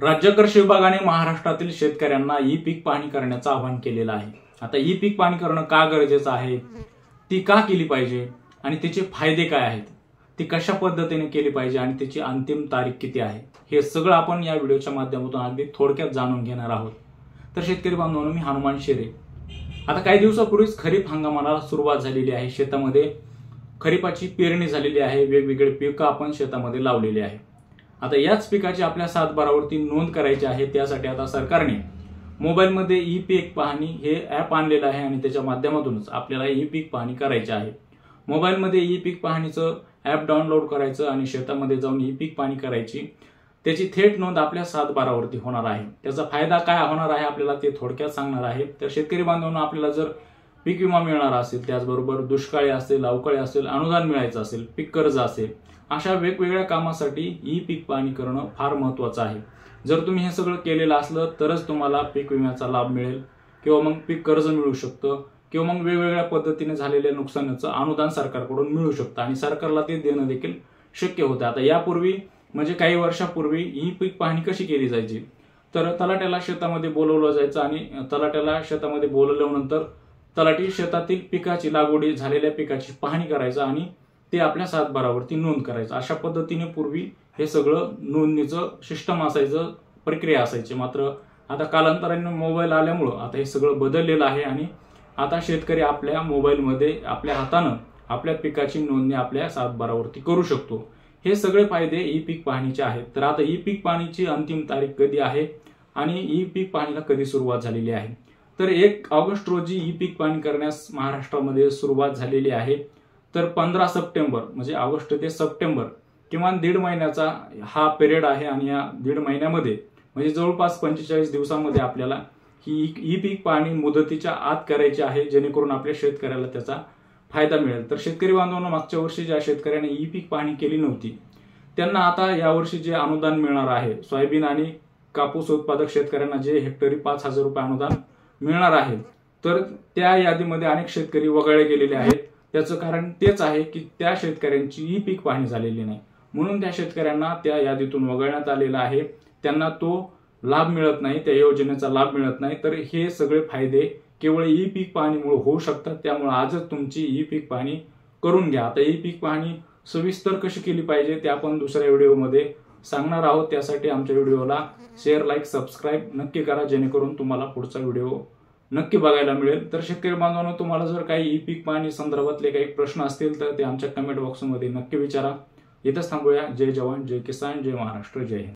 राज्य कृषी विभागाने महाराष्ट्रातील शेतकऱ्यांना ई पीक पाहणी करण्याचं आवाहन केलेलं आहे। आता ई पीक पाहणी करणं का गरजेचं आहे, ती का केली पाहिजे आणि त्याचे फायदे काय आहेत, ती कशा पद्धतीने केली पाहिजे आणि त्याची अंतिम तारीख किती आहे, हे सगळं आपण या व्हिडिओच्या माध्यमातून अगदी थोडक्यात जाणून घेणार आहोत। तर शेतकरी बांधवांनो, मी हनुमान शेरे। आता काही दिवसापूर्वीच खरीप हंगामाला सुरुवात झालेली आहे। शेतामध्ये खरीपाची पेरणी झालेली आहे। वेगवेगळे पिकं आपण शेतामध्ये लावलेली आहे। आता याच पिकाची आपल्या सातबारावरती नोंद करायची आहे। त्यासाठी आता सरकारने मोबाईलमध्ये ई पीक पाहणी हे ॲप आणलेलं आहे आणि त्याच्या माध्यमातूनच आपल्याला ई पीक पाहणी करायची आहे। मोबाईलमध्ये ई पीक पाहणीचं ॲप डाउनलोड करायचं आणि शेतामध्ये जाऊन ई पीक पाहणी करायची। त्याची थेट नोंद आपल्या सातबारावरती होणार आहे। त्याचा फायदा काय होणार आहे आपल्याला ते थोडक्यात सांगणार आहे। तर शेतकरी बांधवांनो, आपल्याला जर पीक विमा मिळणार असेल, त्याचबरोबर दुष्काळी असेल, अवकाळी असेल, अनुदान मिळायचं असेल, पीक कर्ज असेल, अशा वेगवेगळ्या कामासाठी ई पीक पाहणी करणं फार महत्त्वाचं आहे। जर तुम्ही हे सगळं केलेलं असलं तरच तुम्हाला पीक विम्याचा लाभ मिळेल किंवा मग पीक कर्ज मिळू शकतं किंवा मग वेगवेगळ्या पद्धतीने झालेल्या नुकसानाचं अनुदान सरकारकडून मिळू शकतं आणि सरकारला ते देणं देखील शक्य होतं। आता यापूर्वी म्हणजे काही वर्षापूर्वी ई पीक पाहणी कशी केली जायची, तर तलाट्याला शेतामध्ये बोलवलं जायचं आणि तलाट्याला शेतामध्ये बोलवल्यानंतर तलाठी शेतातील पिकाची लागवडी झालेल्या पिकाची पाहणी करायचं आणि ते आपल्या सातबारावरती नोंद करायचं। अशा पद्धतीने पूर्वी हे सगळं नोंदणीचं सिस्टम असायचं, प्रक्रिया असायची। मात्र आता कालांतराने मोबाईल आल्यामुळं आता हे सगळं बदललेलं आहे आणि आता शेतकरी आपल्या मोबाईलमध्ये आपल्या हातानं आपल्या पिकाची नोंदणी आपल्या सातबारावरती करू शकतो। हे सगळे फायदे ई पीक पाहणीचे आहेत। तर आता ई पीक पाहणीची अंतिम तारीख कधी आहे आणि ई पीक पाहणीला कधी सुरुवात झालेली आहे, तर 1 ऑगस्ट रोजी ई पीक पाहणी करण्यास महाराष्ट्रामध्ये सुरुवात झालेली आहे। तर 15 सप्टेंबर म्हणजे ऑगस्ट ते सप्टेंबर किमान 1.5 महिन्याचा हा पिरियड आहे आणि या 1.5 महिन्यामध्ये म्हणजे जवळपास 45 दिवसांमध्ये आपल्याला ही ई पीक पाहणी मुदतीच्या आत करायची आहे, जेणेकरून आपल्या शेतकऱ्याला त्याचा फायदा मिळेल। तर शेतकरी बांधवांना, मागच्या वर्षी ज्या शेतकऱ्यांनी ई पीक पाहणी केली नव्हती त्यांना आता यावर्षी जे अनुदान मिळणार आहे, सोयाबीन आणि कापूस उत्पादक शेतकऱ्यांना जे हेक्टरी 5,000 रुपये अनुदान मिळणार आहे, तर त्या यादीमध्ये अनेक शेतकरी वगळले गेलेले आहेत। त्याचं कारण तेच आहे की त्या शेतकऱ्यांची ई पीक पाहणी झालेली नाही, म्हणून त्या शेतकऱ्यांना त्या यादीतून वगळण्यात आलेला आहे। त्यांना तो लाभ मिळत नाही, त्या योजनेचा लाभ मिळत नाही। तर हे सगळे फायदे केवळ ई पीक पाहणीमुळे होऊ शकतात। त्यामुळे आजच तुमची ई पीक पाहणी करून घ्या। आता ई पीक पाहणी सविस्तर कशी केली पाहिजे ते आपण दुसऱ्या व्हिडिओमध्ये सांगणार आहोत। त्यासाठी आमच्या व्हिडिओला शेअर, लाईक, सबस्क्राईब नक्की करा, जेणेकरून तुम्हाला पुढचा व्हिडिओ नक्की बघायला मिळेल। तर शेतकरी बांधवांनो, तुम्हाला जर काही ई पीक पाहणी संदर्भातले काही प्रश्न असतील तर ते आमच्या कमेंट बॉक्समध्ये नक्की विचारा। इथंच थांबूया। जय जवान, जय किसान, जय महाराष्ट्र, जय हिंद।